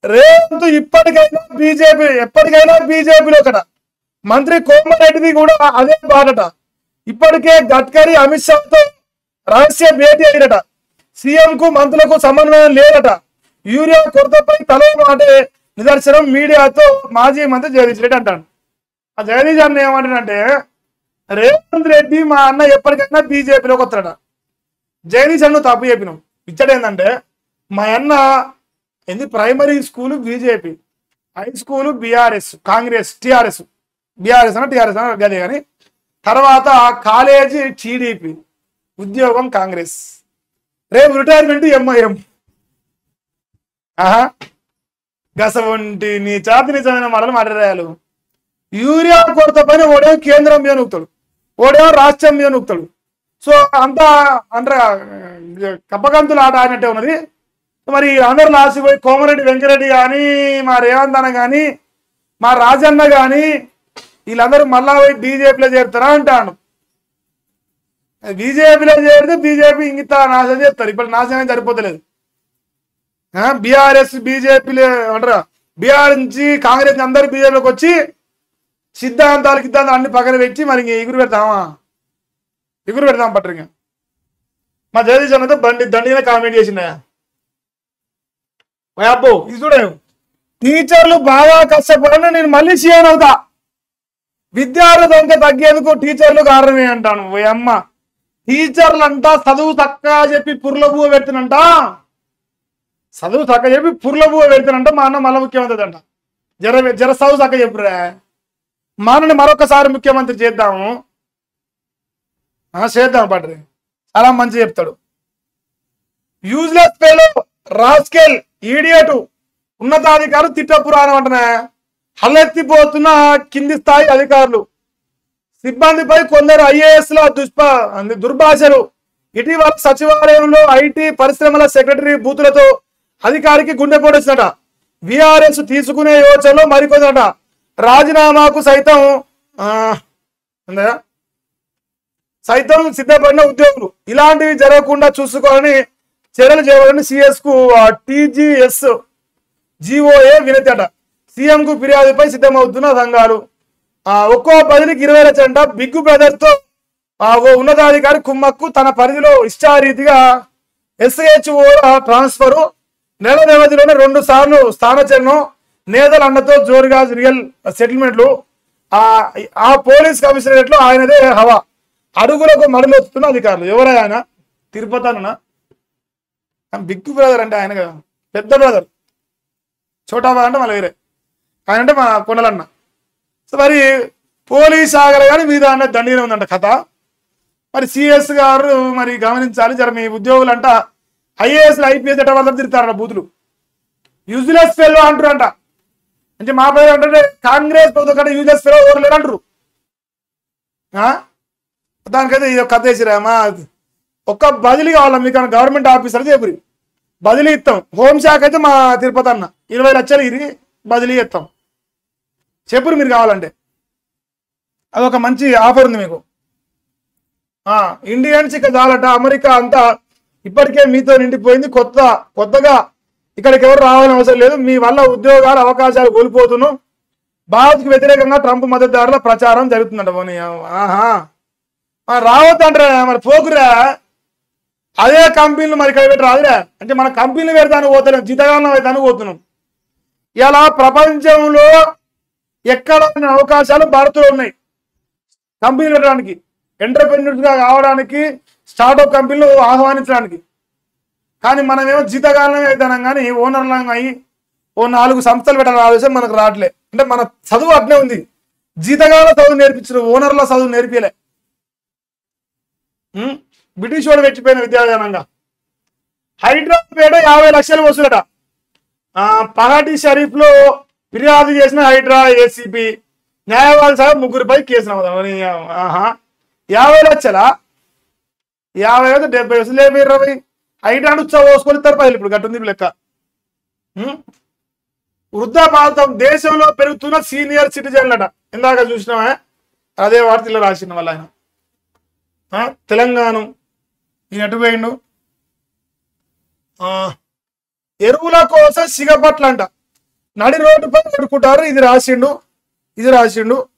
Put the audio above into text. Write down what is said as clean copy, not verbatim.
రేవంత్ ఇప్పటికైనా బీజేపీ ఎప్పటికైనా బీజేపీలో ఒకట మంత్రి కోమరెడ్డిది కూడా అదే బాటట. ఇప్పటికే గడ్కరీ అమిత్ షాతో రహస్య భేటీ అయినట. సీఎం కు మంత్రులకు సమన్వయం లేదట. యూరియా కొరతపై తలో మాటే నిదర్శనం మీడియాతో మాజీ మంత్రి జగదీష్ రెడ్డి అంటాడు. ఆ జగదీష్ అన్న ఏమంటాడంటే రేవంత్ రెడ్డి మా అన్న ఎప్పటికైనా బీజేపీలోకి వస్తాడట. జగదీష్ అన్న తప్పు చెప్పినాం. ఇచ్చడేందంటే మా అన్న primary school BJP, high school BRS, Congress, TRS, BRS అన్న టీఆర్ఎస్ అన్న గదే కానీ తర్వాత కాలేజీ టీడీపీ, ఉద్యోగం కాంగ్రెస్, రేపు రిటైర్మెంట్ ఎంఐఎం. గసవంటి నీ చాతి నిజమైన మాటలు మాట్లాడారు. యూరియా కొరత పైన ఓడేమో కేంద్రం మీద నూకుతాడు, ఓడేమో రాష్ట్రం మీద నూకుతాడు. సో అంతా అంటారా కప్పగంతులు ఆట ఆడినట్టే ఉన్నది. మరి అందరు లాసిపోయి కోమరెడ్డి వెంకరెడ్డి కానీ, మా రేవంత్ అన్న కానీ, మా రాజన్న కానీ వీళ్ళందరూ మళ్ళా పోయి బీజేపీలో చేరుతారా అంటాను. బీజేపీలో చేరితే బీజేపీ ఇంత నాశనం చేస్తారు. ఇప్పుడు నాశనం సరిపోతలేదు. బీఆర్ఎస్ బీజేపీలో అంటారా బీఆర్ నుంచి కాంగ్రెస్ అందరూ బీజేపీలోకి వచ్చి సిద్ధాంతాలు అన్ని పక్కన పెట్టి మరి ఎగురు పెడతాం పట్టరు. మా జగదీష్ అన్నతో దండిగా కామెంట్ చేసిండయా. అబ్బో ఇది చూడ టీచర్లు బాగా కష్టపడినా నేను మళ్ళీ సీఎం అవుతా, విద్యార్థుల సంఖ్య తగ్గేందుకు టీచర్లు కారణమే అంటాను. అమ్మ టీచర్లు అంటా చదువు చక్కగా చెప్పి పుర్ల పువ్వు పెడుతున్నంట, చదువు చక్కగా చెప్పి పుర్ల పువ్వు పెడుతున్నంట. మా అన్న మళ్ళీ ముఖ్యమంత్రి అంట. జర చదువు చక్కగా చెప్పురా, మా అన్నని మరొకసారి ముఖ్యమంత్రి చేద్దాము పడ్రి, చాలా మంచి చెప్తాడు. యూజ్లెస్ ఫెలో, రాస్కెల్, ఈడియట్, ఉన్నతాధికారులు తిట్ట పురాణం అంటనే హల్లెత్తిపోతున్న కింది స్థాయి అధికారులు, సిబ్బందిపై కొందరు ఐఏఎస్ల దుర్భాషలు. ఇటీవల సచివాలయంలో ఐటీ పరిశ్రమల సెక్రటరీ బూతులతో అధికారికి గుండెపోటు వచ్చినట. విఆర్ఎస్ తీసుకునే యోచనలో మరికొందట. రాజీనామాకు సైతం సిద్ధపడిన ఉద్యోగులు. ఇలాంటివి జరగకుండా చూసుకోవాలని చర్యలు చేయాలని సిఎస్ కు టీజీఎస్ జీఓఏ వినతి అట. సీఎం కు ఫిర్యాదుపై సిద్ధమవుతున్న సంఘాలు. ఒక్కో బదిలీకి 20 లక్షలంట. బిగ్ బ్రదర్ తో ఓ ఉన్నతాధికారి కుమ్మక్కు. తన పరిధిలో ఇష్టారీతిగా SHO ట్రాన్స్ఫరు. నెల వ్యవధిలోనే 2 సార్లు స్థానచలనం. నేతల అండతో జోరుగా రియల్ సెటిల్మెంట్లు. ఆ పోలీస్ కమిషనరేట్ లో ఆయనదే హవా. అడుగులకు మడులొస్తున్న అధికారులు. ఎవరై ఆయన? తిరుపతి అన్న బిగ్ బ్రదర్ అంటే ఆయన కదా, పెద్ద బ్రదర్. చోటాబా అంటే మళ్ళీ వేరే, ఆయన అంటే మా కొండలన్న. సో మరి పోలీస్ ఆగలు కానీ మీద అన్న దండీనే ఉందంట కథ. మరి సిఎస్ గారు మరి గమనించాలి జర. మీ ఉద్యోగులు అంట IAS IPS ఎట్ట వాళ్ళ తిరుగుతారంట బూతులు. యూజ్లెస్ ఫెలో అంటారంట. అంటే మా పేరు అంటే కాంగ్రెస్ ప్రభుత్వం కంటే యూజ్లెస్ ఫెలో ఎవరు లేరు అంటారు. దానికైతే ఇది కథ వేసిరామా. ఒక్క బదిలీ కావాలా మీకు గవర్నమెంట్ ఆఫీసర్ చెప్పురి, బదిలీ ఇస్తాం. హోంశాఖ అయితే మా తిరుపతి అన్న 20 లక్షలు ఇది బదిలీ ఇస్తాం చెప్పురు మీరు కావాలంటే. అదొక మంచి ఆఫర్ ఉంది మీకు. ఇండియన్స్ ఇక చాలట. అమెరికా అంతా ఇప్పటికే మీతో నిండిపోయింది. కొత్తగా ఇక్కడికి ఎవరు రావాలని అవసరం లేదు. మీ వల్ల ఉద్యోగాల అవకాశాలు కోల్పోతున్నాం. భారత్కు వ్యతిరేకంగా ట్రంప్ మద్దతుదారుల ప్రచారం జరుగుతుందంట. పోనీ రావద్దంటారా మరి పోకురా. అదే కంపెనీలు మరి ఇక్కడ పెట్టి రాదురా అంటే మన కంపెనీలు పెడతాను పోతున్నాం, జీతగానం అవుతాను పోతున్నాం. ఇలా ప్రపంచంలో ఎక్కడ అవకాశాలు భారత్లో ఉన్నాయి కంపెనీలు పెట్టడానికి, ఎంటర్‌ప్రెన్యూర్స్ గా కావడానికి, స్టార్ట్అప్ కంపెనీలు ఆహ్వానించడానికి. కానీ మనమేమో జీతగానం అవుతాం కానీ ఓనర్లంగా అయ్యి ఓ 4 సంస్థలు పెట్టాలని ఆలోచన మనకు రావట్లే. అంటే మన చదువు అట్లే ఉంది. జీతగాల చదువు నేర్పించారు, ఓనర్ల చదువు నేర్పియలే. బ్రిటిష్ వాడు పెట్టిపోయిన విద్యావిధానంగా. హైడ్రాపేట 50 లక్షలు వసూలట. పహాటి షరీఫ్ లో ఫిర్యాదు చేసిన హైడ్రా ఏసీపీ న్యాయవాది సార్ 3పై కేసు నమోదు. 50 లక్షలా? 50 70 వసూలు 20 హైడ్రా ఉత్సవం పోసుకొని రూపాయలు ఇప్పుడు గట్టుంది లెక్క. వృద్ధాపాతం దేశంలో పెరుగుతున్న సీనియర్ సిటిజన్లట. ఇందాక చూసినావా అదే వార్తలో రాసిన వాళ్ళ ఆయన. తెలంగాణ ఈయన ఎటు పోయిండు. ఎరువుల కోసం సిగపట్లంట. నడి రోడ్డుపై కొట్టుకుంటారు. ఇది రాసిండు.